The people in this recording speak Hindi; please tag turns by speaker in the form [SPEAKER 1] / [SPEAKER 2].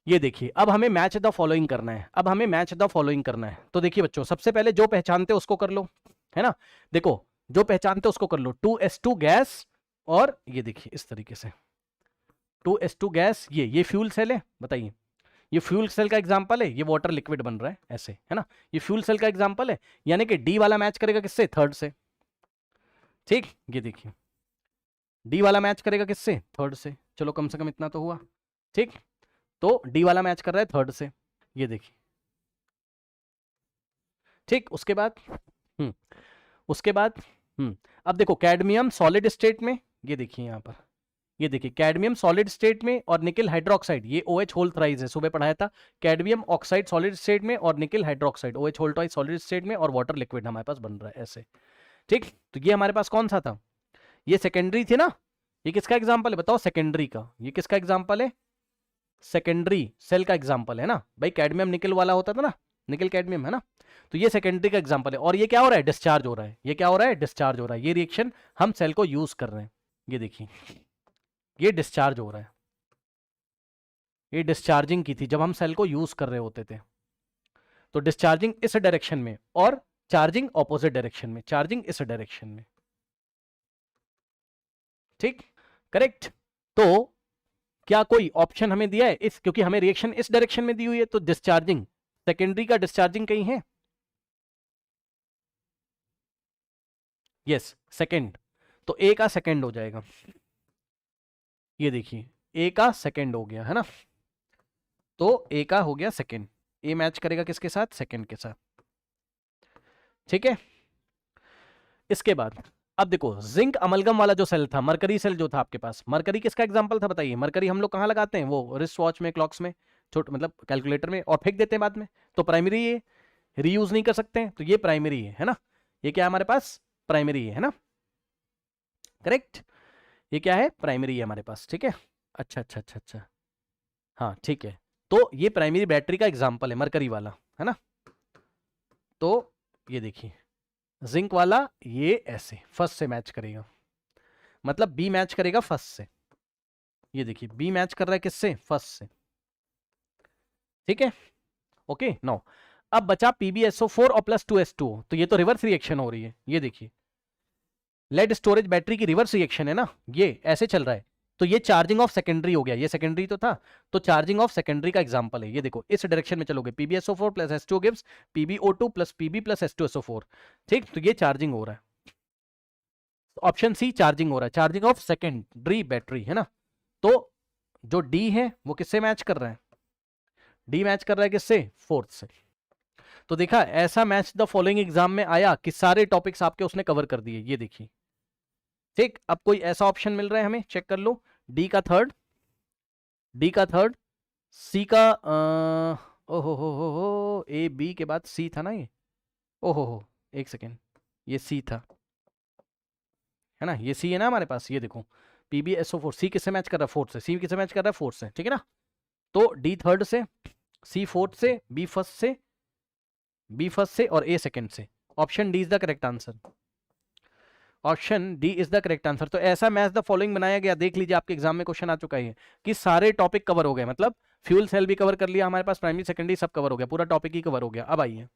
[SPEAKER 1] ये देखिए अब हमें मैच द फॉलोइंग करना है, अब हमें मैच द फॉलोइंग करना है। तो देखिए बच्चों, सबसे पहले जो पहचानते उसको कर लो, है ना। देखो जो पहचानते उसको कर लो, 2s2 गैस, और ये देखिए इस तरीके से 2s2 गैस, ये फ्यूल सेल है, बताइए ये फ्यूल सेल का एग्जांपल है, ये वाटर लिक्विड बन रहा है ऐसे, है ना, ये फ्यूल सेल का एग्जांपल है। यानी कि डी वाला मैच करेगा किससे, थर्ड से, ठीक। ये देखिए डी वाला मैच करेगा किससे, थर्ड से, चलो कम से कम इतना तो हुआ, ठीक। तो डी वाला मैच कर रहा है थर्ड से, ये देखिए, ठीक। उसके बाद उसके बाद अब देखो कैडमियम सॉलिड स्टेट में, ये देखिए यहां पर, ये देखिए कैडमियम सॉलिड स्टेट में और निकल हाइड्रोक्साइड, ये OH होल थ्राइज है, सुबह पढ़ाया था। कैडमियम ऑक्साइड सॉलिड स्टेट में और nickel hydroxide OH whole twice solid state में, और वाटर लिक्विड हमारे पास बन रहा है ऐसे, ठीक। तो ये हमारे पास कौन सा था, ये सेकेंडरी थे ना। ये किसका एग्जाम्पल है बताओ, सेकेंडरी का। ये किसका एग्जाम्पल है, सेकेंडरी सेल का एग्जाम्पल है ना भाई। कैडमियम निकल वाला होता था ना, निकल कैडमियम, है ना। तो ये सेकेंडरी का एग्जाम्पल है। और ये क्या हो रहा है, डिस्चार्ज हो रहा है, ये क्या हो रहा है, डिस्चार्ज हो रहा है। ये रिएक्शन हम सेल को यूज कर रहे हैं, ये देखिए ये डिस्चार्ज हो रहा है, ये डिस्चार्जिंग की थी जब हम सेल को यूज कर रहे होते थे। तो डिस्चार्जिंग इस डायरेक्शन में और चार्जिंग ऑपोजिट डायरेक्शन में, चार्जिंग इस डायरेक्शन में, ठीक, करेक्ट। तो क्या कोई ऑप्शन हमें दिया है इस, क्योंकि हमें रिएक्शन इस डायरेक्शन में दी हुई है, तो डिस्चार्जिंग सेकेंडरी का डिस्चार्जिंग कहीं है, यस सेकेंड। तो ए का सेकेंड हो जाएगा, ये देखिए ए का सेकेंड हो गया, है ना। तो ए का हो गया सेकेंड, ए मैच करेगा किसके साथ, सेकेंड के साथ, ठीक है। इसके बाद अब देखो जिंक अमलगम वाला जो सेल था, मरकरी सेल जो था आपके पास, मरकरी किसका एग्जांपल था बताइए। मरकरी हम लोग कहाँ लगाते हैं, वो रिस्ट वॉच में, क्लॉक्स में, छोटे मतलब कैलकुलेटर में, और फेंक देते हैं बाद में। तो प्राइमरी ये रीयूज नहीं कर सकते हैं, तो ये प्राइमरी है ना। ये क्या है हमारे पास, प्राइमरी है ना, करेक्ट। ये क्या है, प्राइमरी है हमारे पास, ठीक है। अच्छा अच्छा अच्छा अच्छा, हाँ ठीक है। तो ये प्राइमरी बैटरी का एग्जाम्पल है मरकरी वाला, है ना। तो ये देखिए जिंक वाला ये ऐसे फर्स्ट से मैच करेगा, मतलब बी मैच करेगा फर्स्ट से, ये देखिए बी मैच कर रहा है किससे, फर्स्ट से, ठीक है। ओके नो, अब बचा PbSO4 और +2s2, तो ये तो रिवर्स रिएक्शन हो रही है, ये देखिए लेड स्टोरेज बैटरी की रिवर्स रिएक्शन है ना, ये ऐसे चल रहा है। तो ये चार्जिंग ऑफ सेकेंडरी हो गया, ये सेकेंडरी तो था, तो चार्जिंग ऑफ सेकेंडरी का एग्जांपल है। ये देखो इस डायरेक्शन में चलोगे, PbSO4 + S2 gives PbO2 + Pb + S2SO4, ठीक। तो ये चार्जिंग हो रहा है, ऑप्शन सी चार्जिंग हो रहा है, चार्जिंग ऑफ सेकेंडरी बैटरी, है ना। तो जो डी है वो किससे मैच कर रहा है, डी मैच कर रहा है किससे, फोर्थ से। तो देखा ऐसा मैच द फॉलोइंग एग्जाम में आया कि सारे टॉपिक्स आपके उसने कवर कर दिए, ये देखिए, ठीक। अब कोई ऐसा ऑप्शन मिल रहा है हमें, चेक कर लो, डी का थर्ड, डी का थर्ड, सी का ओहो हो, ए बी के बाद सी था ना ये, ओहो हो, एक सेकेंड, ये सी था, है ना, ये सी है ना हमारे पास। ये देखो PbSO4, सी किससे मैच कर रहा है, फोर्थ से, सी किससे मैच कर रहा है, फोर्थ से, ठीक है ना। तो डी थर्ड से, सी फोर्थ से, बी फर्स्ट से, बी फर्स्ट से, और ए सेकेंड से। Option D is the correct answer, option D is the correct answer. तो ऐसा मैच द फॉलोइंग बनाया गया, देख लीजिए आपके एग्जाम में क्वेश्चन आ चुका है कि सारे टॉपिक कवर हो गए, मतलब फ्यूल सेल भी कवर कर लिया हमारे पास, प्राइमरी सेकेंडरी सब कवर हो गया, पूरा टॉपिक ही कवर हो गया। अब आइए